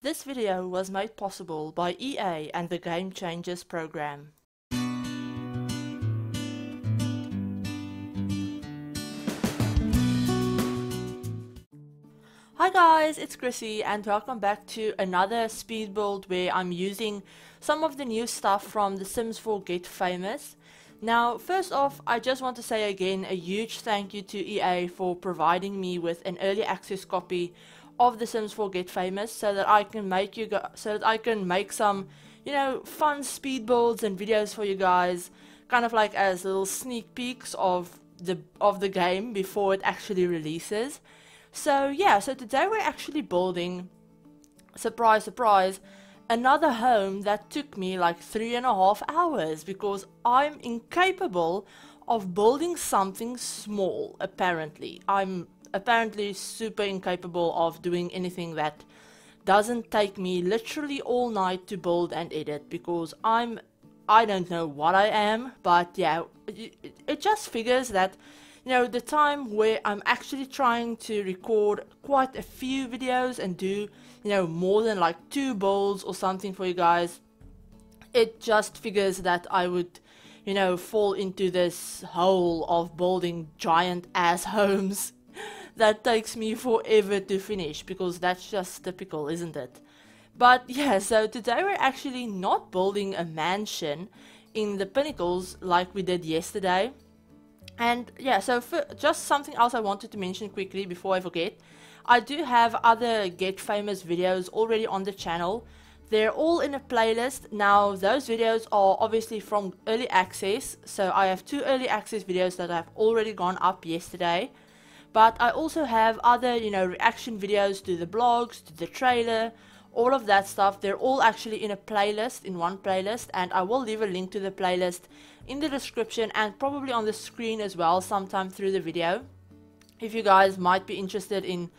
This video was made possible by EA and the Game Changers program. Hi guys, it's Chrissie and welcome back to another speed build where I'm using some of the new stuff from The Sims 4 Get Famous. Now, first off, I just want to say again a huge thank you to EA for providing me with an early access copy of The Sims 4 Get Famous so that I can make some, fun speed builds and videos for you guys, kind of like as little sneak peeks of the game before it actually releases. So yeah, so today we're actually building, surprise surprise, another home that took me like 3.5 hours because I'm incapable of building something small. Apparently I'm super incapable of doing anything that doesn't take me literally all night to build and edit, because I don't know what I am, but yeah, it just figures that, the time where I'm actually trying to record quite a few videos and do, more than like 2 builds or something for you guys, it just figures that I would, fall into this hole of building giant ass homes that takes me forever to finish, because that's just typical, isn't it? But yeah, so today we're actually not building a mansion in the pinnacles like we did yesterday. And yeah, so for just something else I wanted to mention quickly before I forget, I do have other Get Famous videos already on the channel. They're all in a playlist. Now, those videos are obviously from early access, so I have 2 early access videos that have already gone up yesterday. But I also have other, reaction videos to the blogs, to the trailer, all of that stuff. They're all actually in a playlist, in one playlist, and I will leave a link to the playlist in the description and probably on the screen as well sometime through the video. If you guys might be interested in,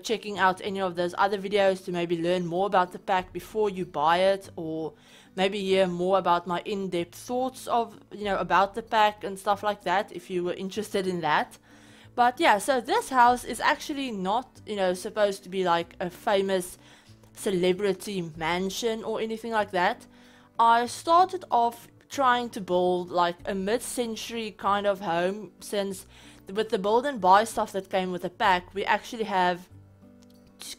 checking out any of those other videos to maybe learn more about the pack before you buy it, or maybe hear more about my in-depth thoughts of, about the pack and stuff like that, if you were interested in that. But yeah, so this house is actually not, supposed to be like a famous celebrity mansion or anything like that. I started off trying to build like a mid-century kind of home, since with the build and buy stuff that came with the pack, we actually have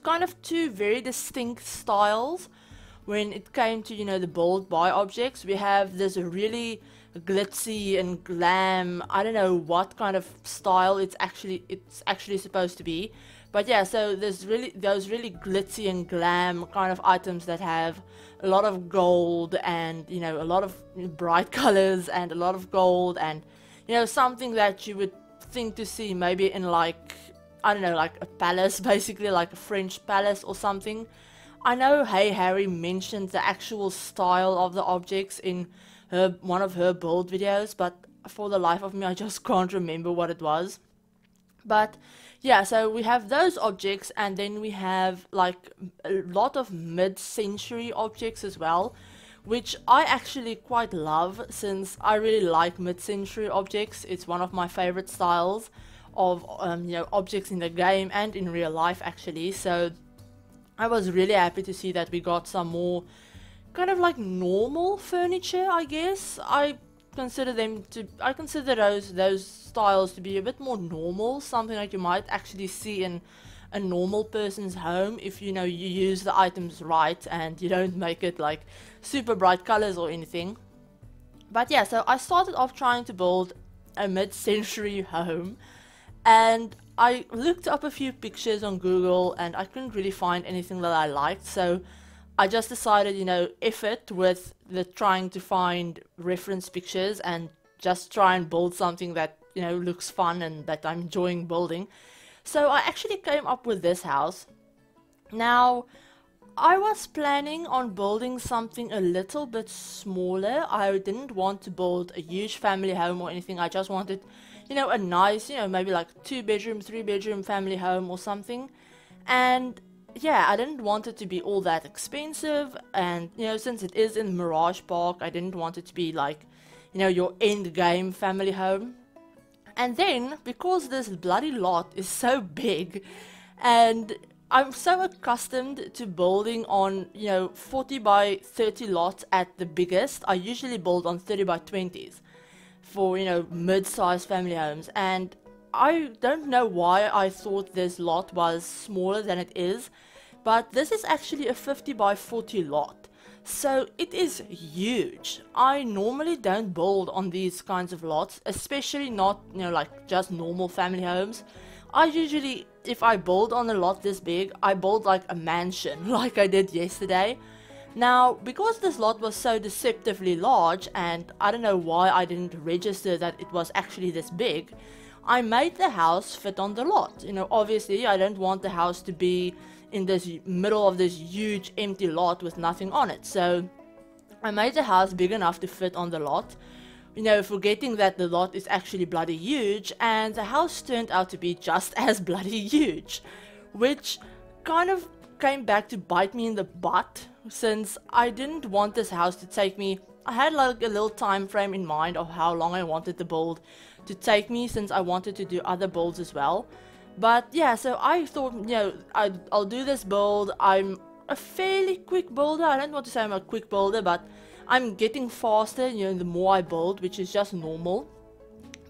kind of 2 very distinct styles. When it came to, the build buy objects, we have this really glitzy and glam, I don't know what kind of style it's actually supposed to be, but yeah, so there's those really glitzy and glam kind of items that have a lot of gold and, a lot of bright colors and a lot of gold, and, something that you would think to see maybe in like, I don't know, like a palace, basically like a French palace or something. I know Hey Harry mentioned the actual style of the objects in one of her build videos, but for the life of me I just can't remember what it was. But yeah, so we have those objects, and then we have like a lot of mid-century objects as well, which I actually quite love, since I really like mid-century objects. It's one of my favorite styles of objects in the game and in real life actually. So I was really happy to see that we got some more kind of like normal furniture, I guess. I consider those styles to be a bit more normal, something that you might actually see in a normal person's home if you use the items right and you don't make it like super bright colors or anything. But yeah, so I started off trying to build a mid-century home, and I looked up a few pictures on Google and I couldn't really find anything that I liked, so I just decided, F it with the trying to find reference pictures and just try and build something that, looks fun and that I'm enjoying building. So I actually came up with this house. Now, I was planning on building something a little bit smaller. I didn't want to build a huge family home or anything. I just wanted, a nice, maybe like 2-bedroom, 3-bedroom family home or something. And yeah, I didn't want it to be all that expensive, and since it is in Mirage Park, I didn't want it to be like, your end game family home. And then, because this bloody lot is so big, and I'm so accustomed to building on, 40 by 30 lots at the biggest. I usually build on 30 by 20s for, mid-sized family homes, and I don't know why I thought this lot was smaller than it is, but this is actually a 50 by 40 lot. So it is huge. I normally don't build on these kinds of lots, especially not, like just normal family homes. I usually, if I build on a lot this big, I build like a mansion, like I did yesterday. Now, because this lot was so deceptively large, and I don't know why I didn't register that it was actually this big, I made the house fit on the lot. Obviously, I don't want the house to be in this middle of this huge empty lot with nothing on it. So, I made the house big enough to fit on the lot, forgetting that the lot is actually bloody huge, and the house turned out to be just as bloody huge, which kind of came back to bite me in the butt, since I didn't want this house to take me. I had like a little time frame in mind of how long I wanted the build to take me, since I wanted to do other builds as well. But yeah, so I thought, I'll do this build. I'm a fairly quick builder. I don't want to say I'm a quick builder, but I'm getting faster, the more I build, which is just normal.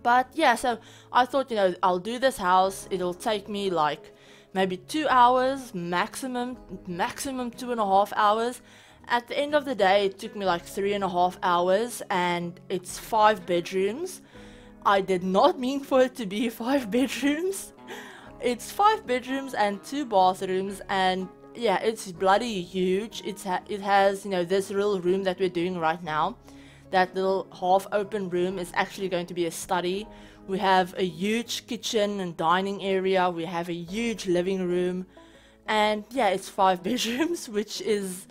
But yeah, so I thought, I'll do this house. It'll take me like maybe 2 hours, maximum 2.5 hours. At the end of the day, it took me like 3.5 hours, and it's 5 bedrooms. I did not mean for it to be 5 bedrooms. It's 5 bedrooms and 2 bathrooms, and yeah, it's bloody huge. It has, this little room that we're doing right now. That little half open room is actually going to be a study. We have a huge kitchen and dining area. We have a huge living room. And yeah, it's 5 bedrooms, which is,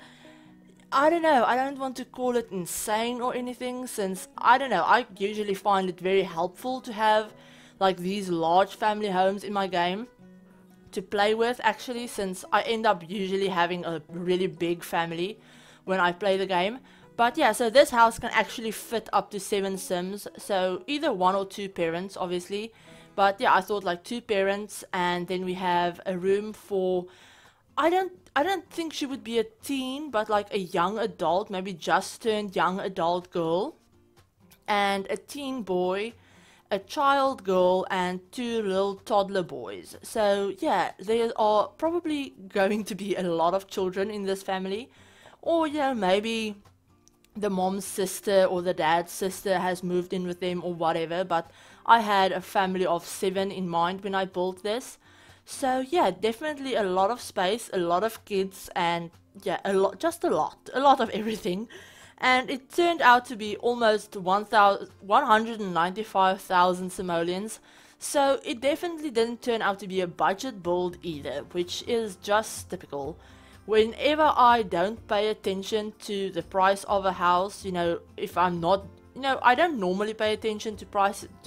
I don't know, I don't want to call it insane or anything, since, I don't know, I usually find it very helpful to have like these large family homes in my game to play with, actually, since I end up usually having a really big family when I play the game. But yeah, so this house can actually fit up to 7 Sims, so either 1 or 2 parents, obviously. But yeah, I thought like 2 parents, and then we have a room for, I don't think she would be a teen, but like a young adult, maybe just turned young adult girl, and a teen boy, a child girl, and 2 little toddler boys. So yeah, there are probably going to be a lot of children in this family, or maybe the mom's sister or the dad's sister has moved in with them or whatever. But I had a family of 7 in mind when I built this. So yeah, definitely a lot of space, a lot of kids, and yeah, a lot of everything. And it turned out to be almost 195,000 simoleons. So it definitely didn't turn out to be a budget build either, which is just typical. Whenever I don't pay attention to the price of a house, if I'm not, I don't normally pay attention to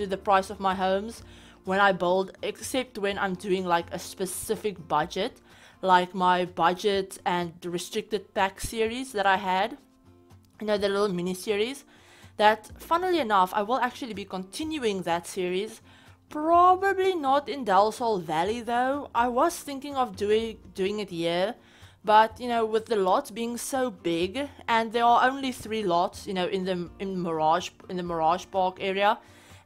the price of my homes when I build, except when I'm doing like a specific budget, like my budget and the restricted pack series that I had. The little mini series that, funnily enough, I will actually be continuing that series. Probably not in Del Sol Valley though. I was thinking of doing it here, but with the lots being so big, and there are only 3 lots, in the Mirage Park area,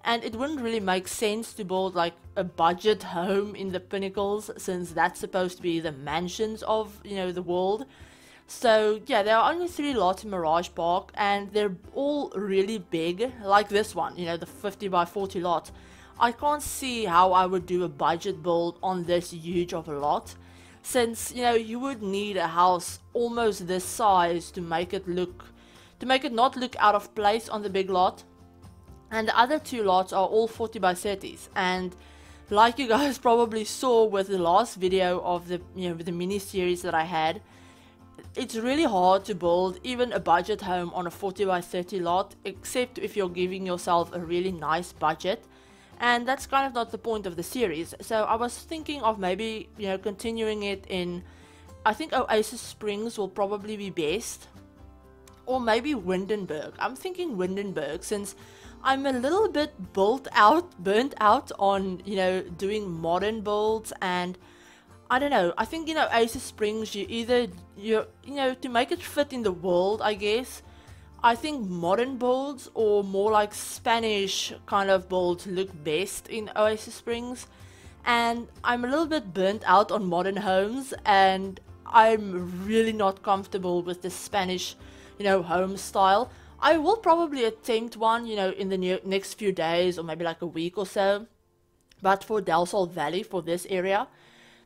and it wouldn't really make sense to build like a budget home in the Pinnacles, since that's supposed to be the mansions of the world. So yeah, there are only 3 lots in Mirage Park, and they're all really big, like this one, the 50 by 40 lot. I can't see how I would do a budget build on this huge of a lot, since you would need a house almost this size to make it not look out of place on the big lot. And the other 2 lots are all 40 by 30s, and like you guys probably saw with the last video of the the mini series that I had, it's really hard to build even a budget home on a 40 by 30 lot, except if you're giving yourself a really nice budget, and that's kind of not the point of the series. So I was thinking of maybe continuing it in, I think Oasis Springs will probably be best, or maybe Windenburg. I'm thinking Windenburg, since I'm a little bit burnt out on doing modern builds, and I don't know, I think, you know, Ace of Springs, you know, to make it fit in the world, I guess, I think modern builds or more like Spanish kind of builds look best in Oasis Springs. And I'm a little bit burnt out on modern homes, and I'm really not comfortable with the Spanish, you know, home style. I will probably attempt one, you know, in the next few days or maybe like a week or so, but for Del Sol Valley, for this area.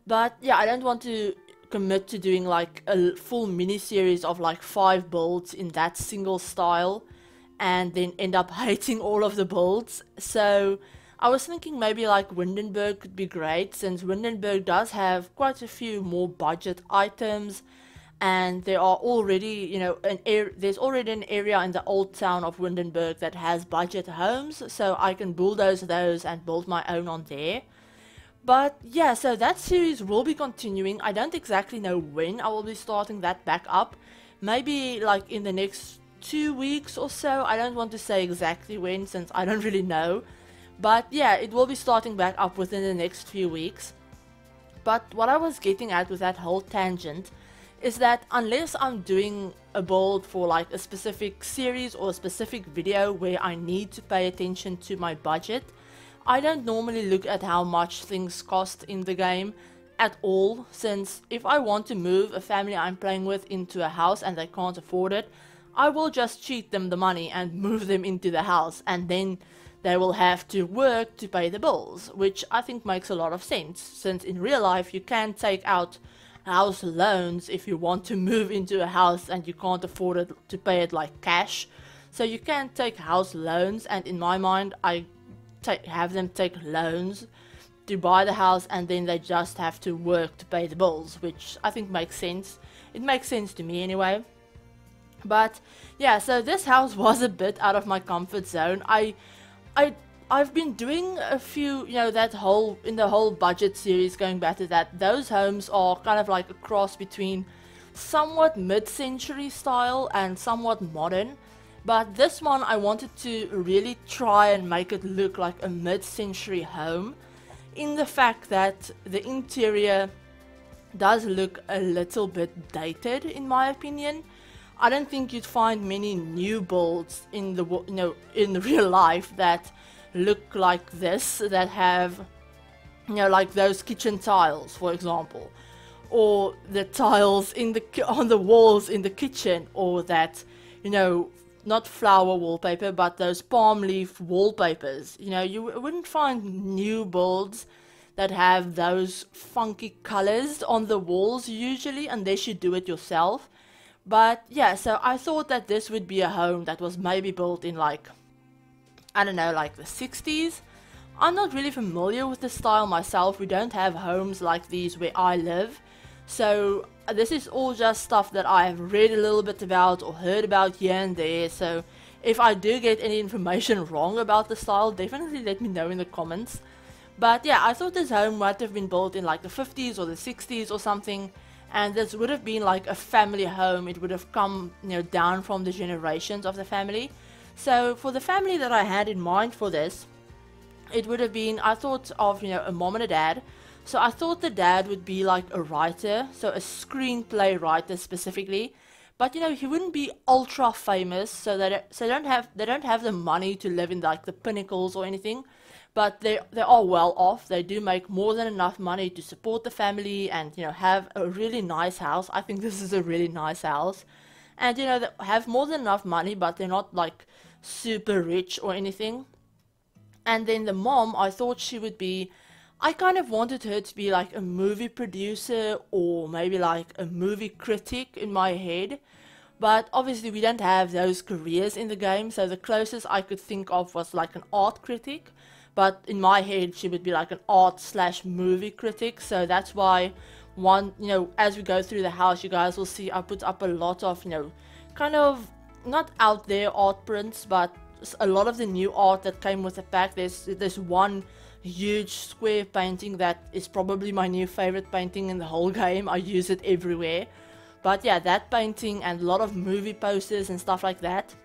But yeah, I don't want to commit to doing like a full mini series of like 5 builds in that single style and then end up hating all of the builds. So I was thinking maybe like Windenburg could be great, since Windenburg does have quite a few more budget items, and there are already, you know, there's already an area in the old town of Windenburg that has budget homes, so I can bulldoze those and build my own on there. But yeah, so that series will be continuing. I don't exactly know when I will be starting that back up. Maybe like in the next 2 weeks or so. I don't want to say exactly when, since I don't really know. But yeah, it will be starting back up within the next few weeks. But what I was getting at with that whole tangent is that unless I'm doing a build for like a specific series or a specific video where I need to pay attention to my budget, I don't normally look at how much things cost in the game at all, since if I want to move a family I'm playing with into a house and they can't afford it, I will just cheat them the money and move them into the house, and then they will have to work to pay the bills, which I think makes a lot of sense, since in real life you can take out house loans if you want to move into a house and you can't afford it to pay it like cash. So you can take house loans, and in my mind I have them take loans to buy the house, and then they just have to work to pay the bills, which I think makes sense. It makes sense to me anyway. But yeah, so this house was a bit out of my comfort zone. I've been doing a few, you know, in the whole budget series, going back to that, those homes are kind of like a cross between somewhat mid-century style and somewhat modern. But this one I wanted to really try and make it look like a mid-century home, in the fact that the interior does look a little bit dated in my opinion. I don't think you'd find many new builds in the, you know, in real life that look like this, that have, you know, like those kitchen tiles, for example, or the tiles in on the walls in the kitchen, or that, you know, not flower wallpaper, but those palm leaf wallpapers. You know, you wouldn't find new builds that have those funky colors on the walls usually, unless you do it yourself. But yeah, so I thought that this would be a home that was maybe built in like, I don't know, like the 60s. I'm not really familiar with the style myself. We don't have homes like these where I live. So this is all just stuff that I have read a little bit about or heard about here and there. So if I do get any information wrong about the style, definitely let me know in the comments. But yeah, I thought this home might have been built in like the 50s or the 60s or something. And this would have been like a family home. It would have come, you know, down from the generations of the family. So for the family that I had in mind for this, it would have been, I thought of, you know, a mom and a dad. So I thought the dad would be like a writer, so a screenplay writer specifically. But you know, he wouldn't be ultra famous, so they don't have the money to live in like the pinnacles or anything. But they are well off. They do make more than enough money to support the family and, you know, have a really nice house. I think this is a really nice house. And you know, they have more than enough money, but they're not like super rich or anything. And then the mom, I thought she would be, I kind of wanted her to be like a movie producer or maybe like a movie critic in my head. But obviously we don't have those careers in the game, so the closest I could think of was like an art critic. But in my head she would be like an art/movie critic, so that's why you know, as we go through the house, you guys will see I put up a lot of, you know, kind of not out there art prints, but a lot of the new art that came with the pack. There's one huge square painting that is probably my new favorite painting in the whole game. I use it everywhere. But yeah, that painting and a lot of movie posters and stuff like that.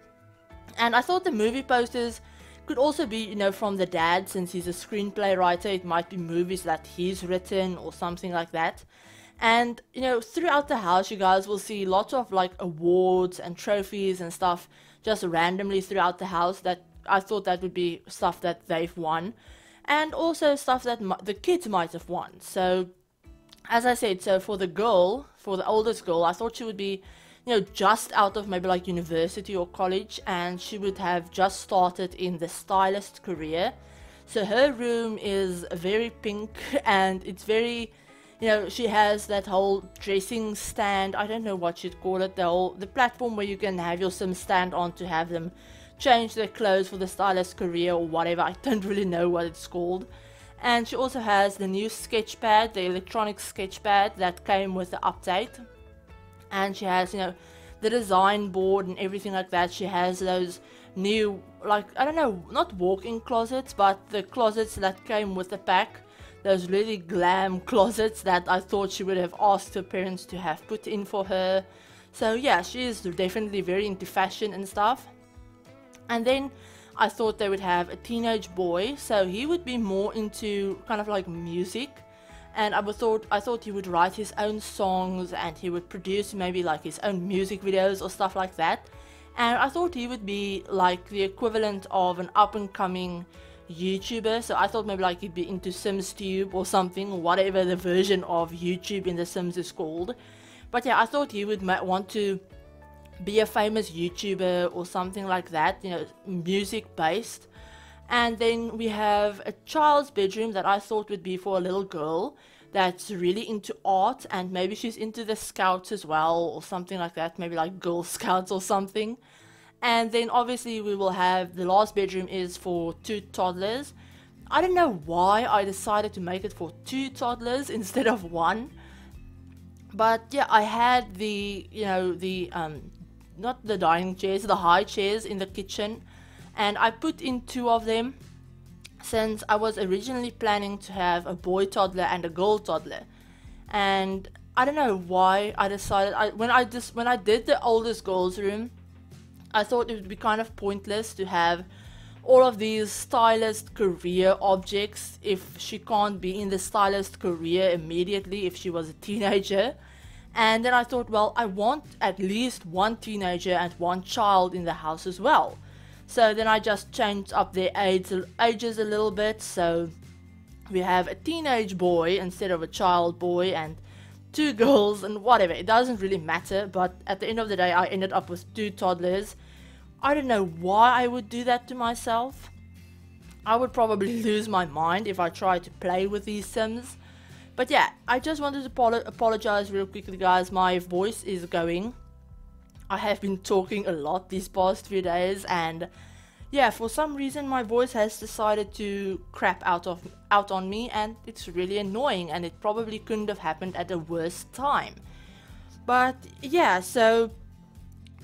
And I thought the movie posters Could also be, you know, from the dad, since he's a screenplay writer. It might be movies that he's written or something like that. And, you know, throughout the house, you guys will see lots of like awards and trophies and stuff just randomly throughout the house that I thought that would be stuff that they've won. And also stuff that the kids might have won. So, as I said, so for the girl, for the oldest girl, I thought she would be, you know, just out of maybe like university or college, and she would have just started in the stylist career. So her room is very pink, and it's very, you know, she has that whole dressing stand, I don't know what you'd call it, the platform where you can have your Sims stand on to have them change their clothes for the stylist career or whatever. I don't really know what it's called. And she also has the new sketch pad, the electronic sketch pad that came with the update. And she has, you know, the design board and everything like that. She has those new, like, I don't know, not walk-in closets, but the closets that came with the pack. Those really glam closets that I thought she would have asked her parents to have put in for her. So yeah, she is definitely very into fashion and stuff. And then I thought they would have a teenage boy, so he would be more into kind of like music, and I thought he would write his own songs and he would produce maybe like his own music videos or stuff like that. And I thought he would be like the equivalent of an up-and-coming YouTuber, so I thought maybe like he'd be into SimsTube or something, whatever the version of YouTube in The Sims is called. But yeah, I thought he would want to be a famous YouTuber or something like that, you know, music based. And then we have a child's bedroom that I thought would be for a little girl that's really into art, and maybe she's into the scouts as well or something like that, maybe like Girl Scouts or something. And then obviously we will have the last bedroom is for 2 toddlers. I don't know why I decided to make it for 2 toddlers instead of 1. But yeah, I had the, you know, the not the dining chairs, the high chairs in the kitchen, and I put in 2 of them since I was originally planning to have a boy toddler and a girl toddler. And I don't know why I decided, when I did the oldest girl's room, I thought it would be kind of pointless to have all of these stylist career objects if she can't be in the stylist career immediately if she was a teenager. And then I thought, well, I want at least 1 teenager and 1 child in the house as well. So then I just changed up their ages a little bit. So we have a teenage boy instead of a child boy, and 2 girls, and whatever. It doesn't really matter, but at the end of the day, I ended up with 2 toddlers. I don't know why I would do that to myself. I would probably lose my mind if I tried to play with these Sims. But yeah, I just wanted to apologize real quickly, guys. My voice is going. I have been talking a lot these past few days, and yeah, for some reason my voice has decided to crap out on me, and it's really annoying, and it probably couldn't have happened at a worse time. But yeah, so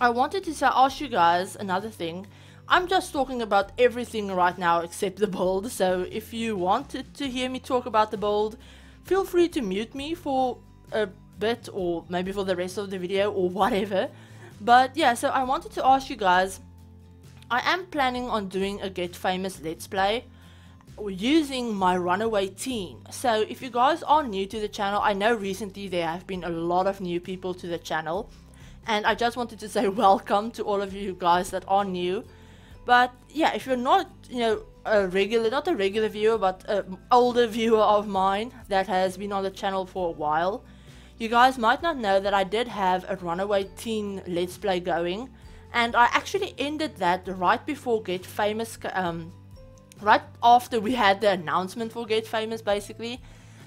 I wanted to ask you guys another thing. I'm just talking about everything right now except the build, so if you wanted to hear me talk about the build, feel free to mute me for a bit, or maybe for the rest of the video, or whatever. But yeah, so I wanted to ask you guys, I am planning on doing a Get Famous Let's Play using my runaway teen. So if you guys are new to the channel, I know recently there have been a lot of new people to the channel, and I just wanted to say welcome to all of you guys that are new. But yeah, if you're not, you know, not a regular viewer, but an older viewer of mine that has been on the channel for a while, you guys might not know that I did have a runaway teen Let's Play going, and I actually ended that right before Get Famous, right after we had the announcement for Get Famous, basically,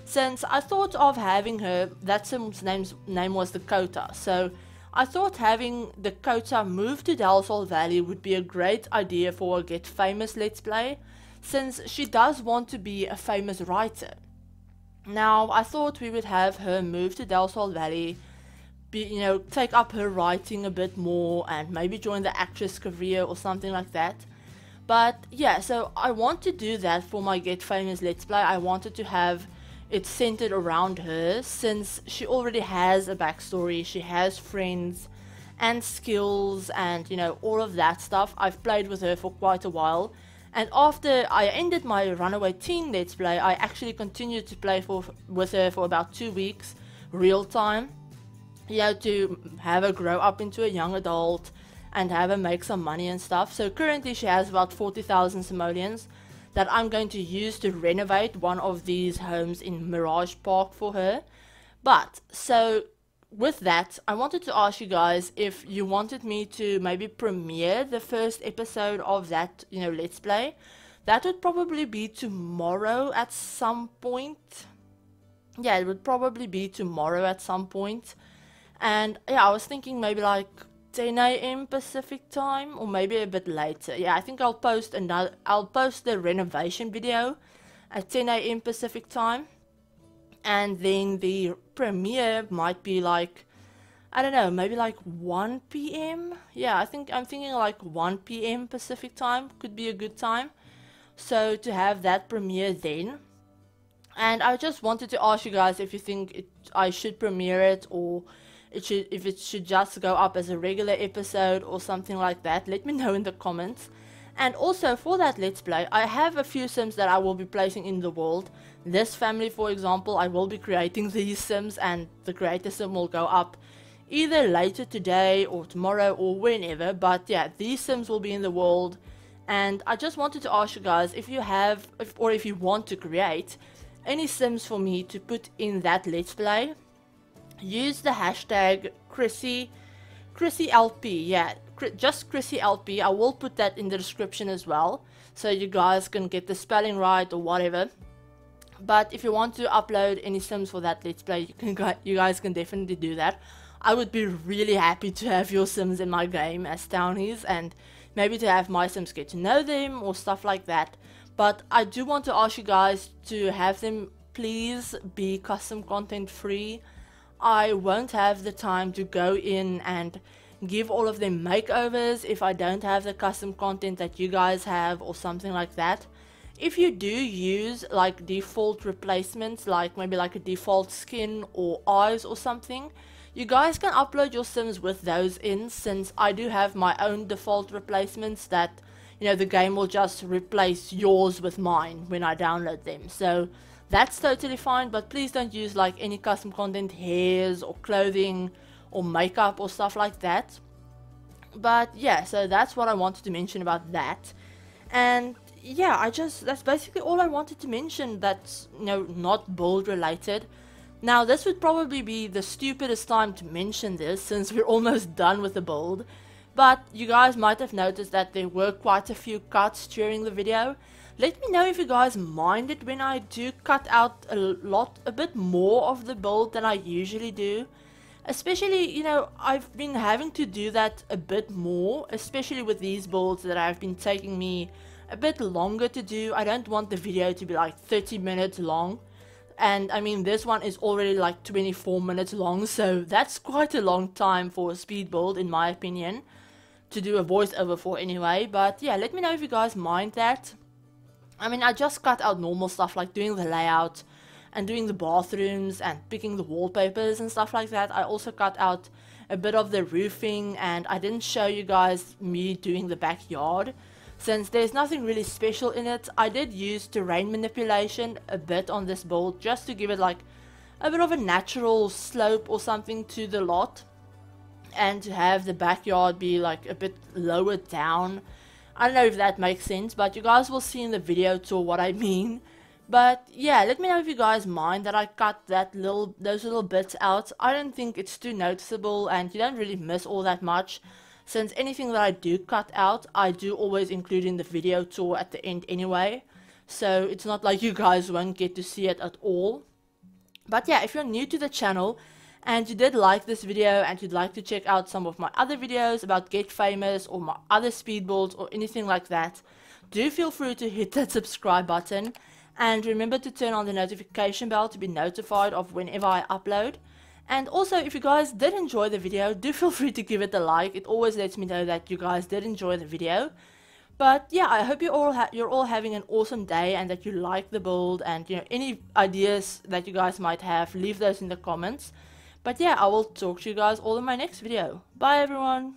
since I thought of having her, that Sim's name was Dakota, so I thought having Dakota move to Del Sol Valley would be a great idea for a Get Famous Let's Play, since she does want to be a famous writer. Now, I thought we would have her move to Del Sol Valley, take up her writing a bit more, and maybe join the actress career or something like that. But yeah, so I want to do that for my Get Famous Let's Play. I wanted to have it centered around her, since she already has a backstory, she has friends and skills and, you know, all of that stuff. I've played with her for quite a while, And after I ended my Runaway Teen Let's Play, I actually continued to play with her for about 2 weeks, real time. You know, to have her grow up into a young adult and have her make some money and stuff. So currently she has about 40,000 simoleons that I'm going to use to renovate one of these homes in Mirage Park for her. But, so with that, I wanted to ask you guys if you wanted me to maybe premiere the first episode of that, you know, Let's Play. That would probably be tomorrow at some point. Yeah, it would probably be tomorrow at some point. And yeah, I was thinking maybe like 10 AM Pacific time, or maybe a bit later. Yeah, I think I'll post the renovation video at 10 AM Pacific time. And then the premiere might be like, I don't know, maybe like 1 PM. Yeah, I'm thinking like 1 PM Pacific time could be a good time. So to have that premiere then. And I just wanted to ask you guys if you think I should premiere it, or if it should just go up as a regular episode or something like that. Let me know in the comments. And also for that Let's Play, I have a few sims that I will be placing in the world. This family, for example, I will be creating these sims, and the creator sim will go up either later today or tomorrow or whenever. But yeah, these sims will be in the world. And I just wanted to ask you guys if you have, if you want to create any sims for me to put in that Let's Play. Use the hashtag ChrissieLP, yeah, just ChrissieLP. I will put that in the description as well, so you guys can get the spelling right or whatever. But if you want to upload any sims for that Let's Play, you guys can definitely do that. I would be really happy to have your sims in my game as townies, and maybe to have my sims get to know them or stuff like that. But I do want to ask you guys to have them please be custom content free. I won't have the time to go in and give all of them makeovers if I don't have the custom content that you guys have or something like that. If you do use like default replacements, like maybe like a default skin or eyes or something, you guys can upload your sims with those in, since I do have my own default replacements that, you know, the game will just replace yours with mine when I download them. So that's totally fine, but please don't use like any custom content, hairs or clothing or makeup or stuff like that. But yeah, so that's what I wanted to mention about that. And yeah, that's basically all I wanted to mention that's, you know, not build related. Now this would probably be the stupidest time to mention this, since we're almost done with the build. But you guys might have noticed that there were quite a few cuts during the video. Let me know if you guys mind it when I do cut out a bit more of the build than I usually do. Especially, you know, I've been having to do that a bit more, especially with these builds that have been taking me a bit longer to do. I don't want the video to be like 30 minutes long. And I mean, this one is already like 24 minutes long, so that's quite a long time for a speed build in my opinion, to do a voiceover for anyway. But yeah, let me know if you guys mind that. I mean, I just cut out normal stuff like doing the layout and doing the bathrooms and picking the wallpapers and stuff like that. I also cut out a bit of the roofing, and I didn't show you guys me doing the backyard, since there's nothing really special in it. I did use terrain manipulation a bit on this build just to give it like a bit of a natural slope or something to the lot, and to have the backyard be like a bit lower down. I don't know if that makes sense, but you guys will see in the video tour what I mean. But yeah, let me know if you guys mind that I cut those little bits out. I don't think it's too noticeable, and you don't really miss all that much, since anything that I do cut out, I do always include in the video tour at the end anyway. So it's not like you guys won't get to see it at all. But yeah, if you're new to the channel and you did like this video and you'd like to check out some of my other videos about Get Famous or my other speed builds or anything like that, do feel free to hit that subscribe button, and remember to turn on the notification bell to be notified of whenever I upload. And also, if you guys did enjoy the video, do feel free to give it a like. It always lets me know that you guys did enjoy the video. But yeah, I hope you're all having an awesome day, and that you like the build, and you know, any ideas that you guys might have, leave those in the comments. But yeah, I will talk to you guys all in my next video. Bye everyone!